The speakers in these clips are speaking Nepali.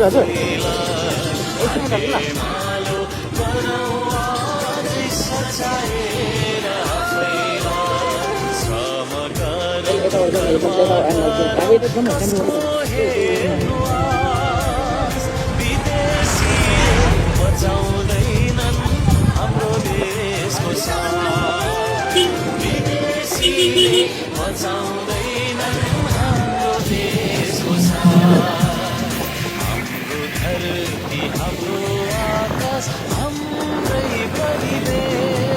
हजुर हाम्रो देशको बचाउँदैनन् हाम्रो देशको हाम्रो धरती हाम्रो आकाश हाम्रै परिवेश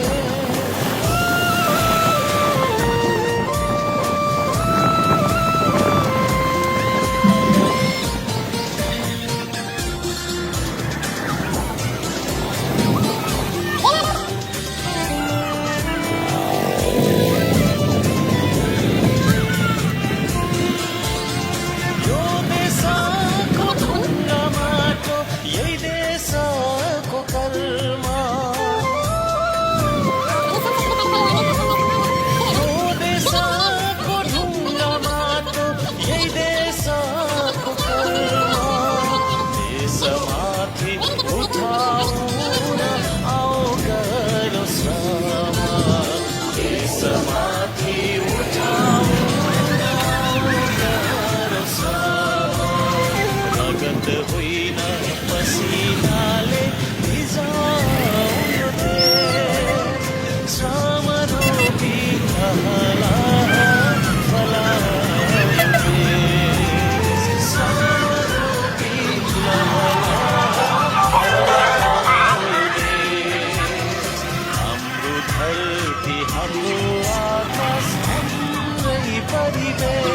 होइन पसिनाले भिजाउनु देश श्रम रोपी कहला फलाउनु देश श्रम रोपी फलाउनु देश हाम्रो धरती हाम्रो आकाश हाम्रै परिवेश